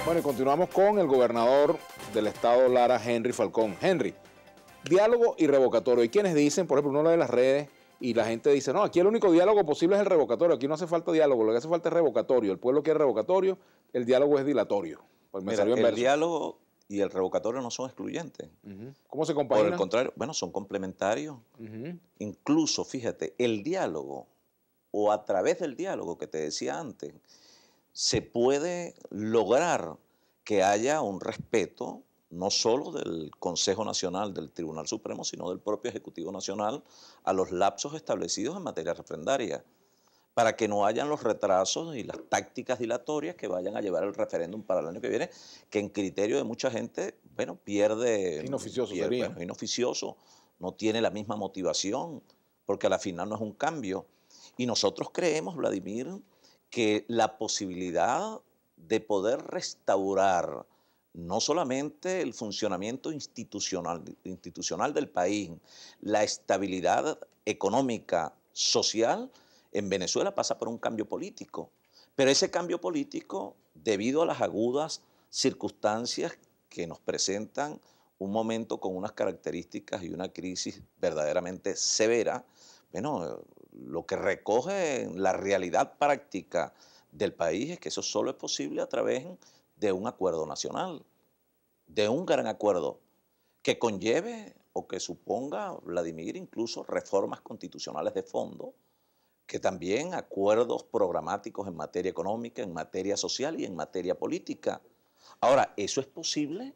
Bueno, y continuamos con el gobernador del estado Lara, Henry Falcón. Henry, diálogo y revocatorio. Hay quienes dicen, por ejemplo, uno lee las redes y la gente dice, no, aquí el único diálogo posible es el revocatorio, aquí no hace falta diálogo, lo que hace falta es revocatorio. El pueblo quiere revocatorio, el diálogo es dilatorio. Pues me Mira, salió en el verso. diálogo y el revocatorio no son excluyentes. ¿Cómo se Por el compagina? contrario, bueno, son complementarios. Incluso, fíjate, el diálogo o a través del diálogo que te decía antes, se puede lograr que haya un respeto no solo del Consejo Nacional del Tribunal Supremo, sino del propio Ejecutivo Nacional a los lapsos establecidos en materia referendaria, para que no hayan los retrasos y las tácticas dilatorias que vayan a llevar el referéndum para el año que viene, que en criterio de mucha gente, bueno, Inoficioso sería. bueno, inoficioso, no tiene la misma motivación, porque a la final no es un cambio. Y nosotros creemos, Vladimir, que la posibilidad de poder restaurar no solamente el funcionamiento institucional del país, la estabilidad económica, social, en Venezuela pasa por un cambio político. Pero ese cambio político, debido a las agudas circunstancias que nos presentan un momento con unas características y una crisis verdaderamente severa, bueno, lo que recoge la realidad práctica del país es que eso solo es posible a través de un acuerdo nacional, de un gran acuerdo que conlleve o que suponga, Vladimir, incluso reformas constitucionales de fondo, que también acuerdos programáticos en materia económica, en materia social y en materia política. Ahora, ¿eso es posible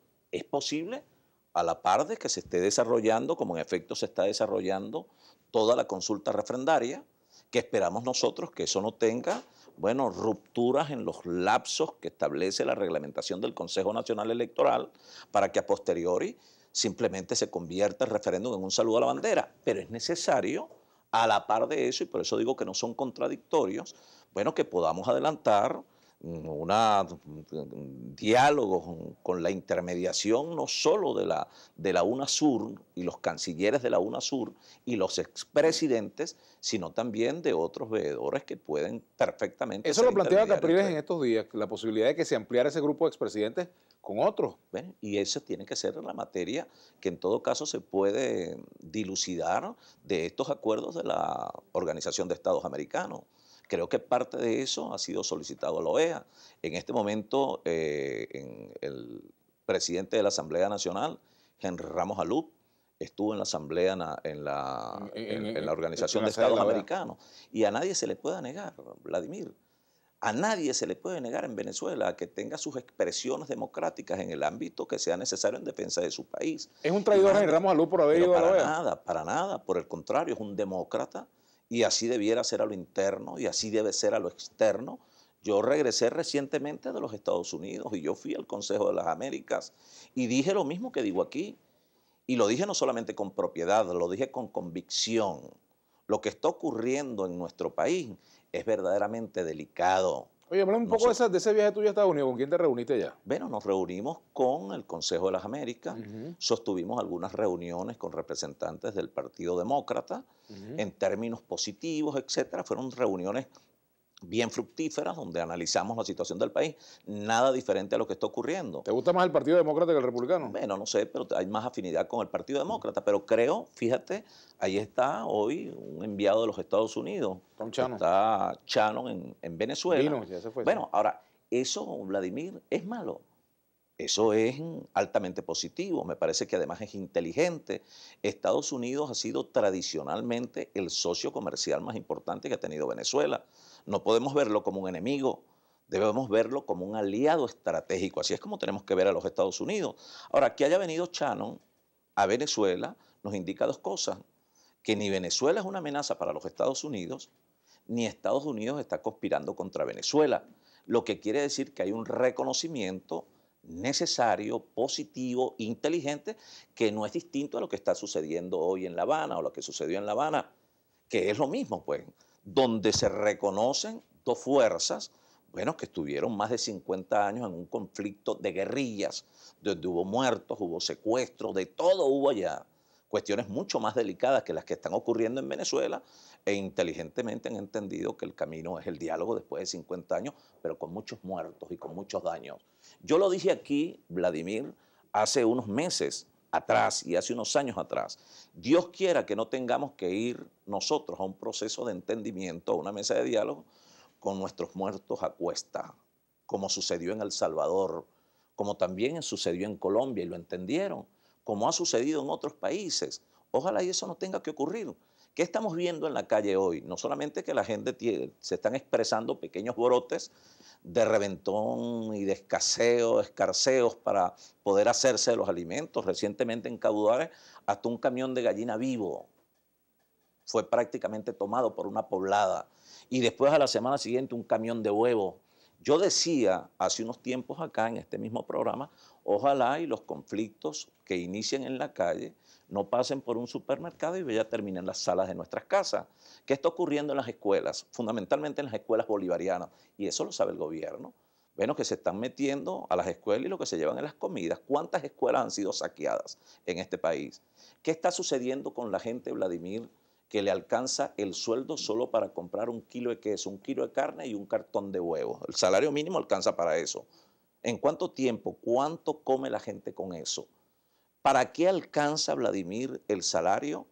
a la par de que se esté desarrollando, como en efecto se está desarrollando, toda la consulta refrendaria, que esperamos nosotros que eso no tenga, bueno, rupturas en los lapsos que establece la reglamentación del Consejo Nacional Electoral para que a posteriori simplemente se convierta el referéndum en un saludo a la bandera. Pero es necesario, a la par de eso, y por eso digo que no son contradictorios, bueno, que podamos adelantar un diálogo con la intermediación no solo de la UNASUR y los cancilleres de la UNASUR y los expresidentes, sino también de otros veedores que pueden perfectamente Eso ser lo planteaba intermediarios Capriles entre en ellos. estos días, la posibilidad de que se ampliara ese grupo de expresidentes con otros. Bueno, y esa tiene que ser la materia que en todo caso se puede dilucidar de estos acuerdos de la Organización de Estados Americanos. Creo que parte de eso ha sido solicitado a la OEA. En este momento, el presidente de la Asamblea Nacional, Henry Ramos Alup, estuvo en la Asamblea, en la En Organización la de sede de Estados la OEA. Americanos. Y a nadie se le puede negar, Vladimir, a nadie se le puede negar en Venezuela que tenga sus expresiones democráticas en el ámbito que sea necesario en defensa de su país. Es un Y traidor más, Henry Ramos Alú por haber pero ido a la OEA. para nada, por el contrario, es un demócrata y así debiera ser a lo interno y así debe ser a lo externo. Yo regresé recientemente de los Estados Unidos y yo fui al Consejo de las Américas y dije lo mismo que digo aquí. Y lo dije no solamente con propiedad, lo dije con convicción. Lo que está ocurriendo en nuestro país es verdaderamente delicado. Oye, hablame un poco Nosotros, de ese viaje tuyo a Estados Unidos. ¿Con quién te reuniste allá? bueno, nos reunimos con el Consejo de las Américas, sostuvimos algunas reuniones con representantes del Partido Demócrata en términos positivos, etcétera. Fueron reuniones bien fructíferas donde analizamos la situación del país, nada diferente a lo que está ocurriendo. ¿Te gusta más el Partido Demócrata que el Republicano? Bueno, no sé, pero hay más afinidad con el Partido Demócrata, pero creo, fíjate, ahí está hoy un enviado de los Estados Unidos, Tom Chano. está Shannon en Venezuela. Vino, ya se fue. Sí. Bueno, ahora, eso, Vladimir, es malo. Eso es altamente positivo, me parece que además es inteligente. Estados Unidos ha sido tradicionalmente el socio comercial más importante que ha tenido Venezuela. No podemos verlo como un enemigo, debemos verlo como un aliado estratégico. Así es como tenemos que ver a los Estados Unidos. Ahora, que haya venido Shannon a Venezuela nos indica dos cosas, que ni Venezuela es una amenaza para los Estados Unidos, ni Estados Unidos está conspirando contra Venezuela, lo que quiere decir que hay un reconocimiento necesario, positivo, inteligente, que no es distinto a lo que está sucediendo hoy en La Habana o lo que sucedió en La Habana, que es lo mismo, pues, donde se reconocen dos fuerzas, bueno, que estuvieron más de 50 años en un conflicto de guerrillas, donde hubo muertos, hubo secuestros, de todo hubo allá. cuestiones mucho más delicadas que las que están ocurriendo en Venezuela, e inteligentemente han entendido que el camino es el diálogo después de 50 años, pero con muchos muertos y con muchos daños. Yo lo dije aquí, Vladimir, hace unos meses atrás y hace unos años atrás. Dios quiera que no tengamos que ir nosotros a un proceso de entendimiento, a una mesa de diálogo, con nuestros muertos a cuesta, como sucedió en El Salvador, como también sucedió en Colombia y lo entendieron, como ha sucedido en otros países. Ojalá y eso no tenga que ocurrir. ¿Qué estamos viendo en la calle hoy? No solamente que la gente se están expresando pequeños brotes de reventón y de escarceos para poder hacerse de los alimentos. Recientemente en Caudare, hasta un camión de gallina vivo fue prácticamente tomado por una poblada. Y después a la semana siguiente un camión de huevo. Yo decía hace unos tiempos acá en este mismo programa, ojalá y los conflictos que inicien en la calle no pasen por un supermercado y ya terminen en las salas de nuestras casas. ¿Qué está ocurriendo en las escuelas? Fundamentalmente en las escuelas bolivarianas. Y eso lo sabe el gobierno. Bueno, que se están metiendo a las escuelas y lo que se llevan en las comidas. ¿Cuántas escuelas han sido saqueadas en este país? ¿Qué está sucediendo con la gente, Vladimir, que le alcanza el sueldo solo para comprar un kilo de queso, un kilo de carne y un cartón de huevos? El salario mínimo alcanza para eso. ¿En cuánto tiempo, cuánto come la gente con eso? ¿Para qué alcanza, Vladimir, el salario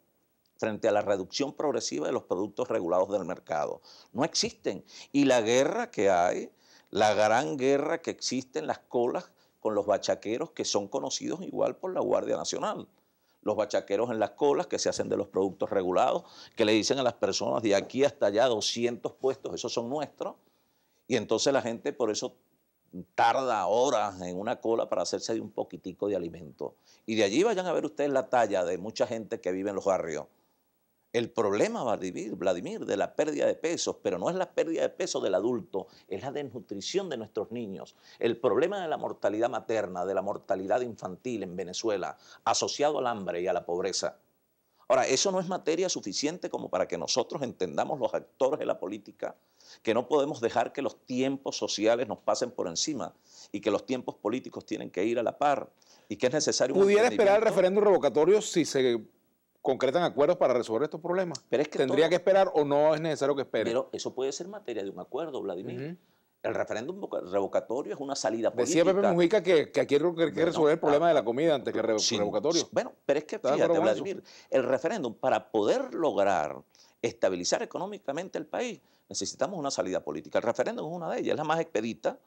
frente a la reducción progresiva de los productos regulados del mercado? No existen. Y la guerra que hay, la gran guerra que existe en las colas con los bachaqueros, que son conocidos igual por la Guardia Nacional. Los bachaqueros en las colas que se hacen de los productos regulados, que le dicen a las personas de aquí hasta allá 200 puestos, esos son nuestros, y entonces la gente por eso tarda horas en una cola para hacerse de un poquitico de alimento. Y de allí vayan a ver ustedes la talla de mucha gente que vive en los barrios. El problema, Vladimir, de la pérdida de pesos, pero no es la pérdida de peso del adulto, es la desnutrición de nuestros niños. El problema de la mortalidad materna, de la mortalidad infantil en Venezuela, asociado al hambre y a la pobreza. Ahora, eso no es materia suficiente como para que nosotros entendamos, los actores de la política, que no podemos dejar que los tiempos sociales nos pasen por encima y que los tiempos políticos tienen que ir a la par y que es necesario un ¿Pudiera esperar el entendimiento. referéndum revocatorio si se concretan acuerdos para resolver estos problemas? Pero es que ¿Tendría que esperar o no es necesario que espere? Pero eso puede ser materia de un acuerdo, Vladimir. Ujú. El referéndum revocatorio es una salida Decía Pepe política. Mujica que aquí hay que resolver el problema de la comida antes que Sí, revocatorio. bueno, pero es que ¿Estás de fíjate, acuerdo con eso? Vladimir, el referéndum, para poder lograr estabilizar económicamente el país, necesitamos una salida política. El referéndum es una de ellas, es la más expedita.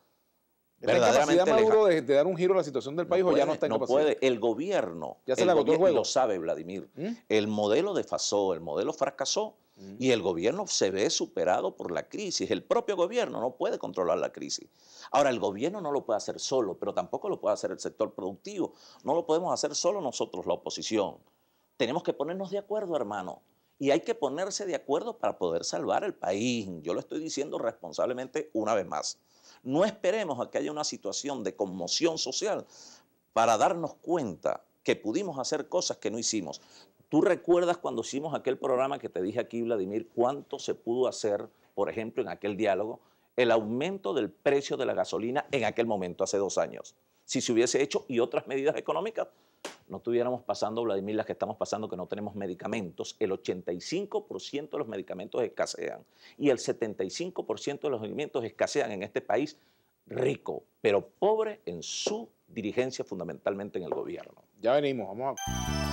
¿Está en capacidad Verdaderamente Maduro de dar un giro a la situación del país o ya no está en no capacidad? puede. El gobierno, ¿Ya se le agotó el juego? lo sabe, Vladimir. ¿Mm? El modelo desfasó, el modelo fracasó y el gobierno se ve superado por la crisis. El propio gobierno no puede controlar la crisis. Ahora, el gobierno no lo puede hacer solo, pero tampoco lo puede hacer el sector productivo. No lo podemos hacer solo nosotros, la oposición. Tenemos que ponernos de acuerdo, hermano. Y hay que ponerse de acuerdo para poder salvar el país. Yo lo estoy diciendo responsablemente una vez más. No esperemos a que haya una situación de conmoción social para darnos cuenta que pudimos hacer cosas que no hicimos. ¿Tú recuerdas cuando hicimos aquel programa que te dije aquí, Vladimir, cuánto se pudo hacer, por ejemplo, en aquel diálogo? El aumento del precio de la gasolina en aquel momento, hace 2 años. Si se hubiese hecho y otras medidas económicas, no estuviéramos pasando, Vladimir, las que estamos pasando, que no tenemos medicamentos. El 85% de los medicamentos escasean y el 75% de los alimentos escasean en este país rico, pero pobre en su dirigencia, fundamentalmente en el gobierno. Ya venimos, vamos a...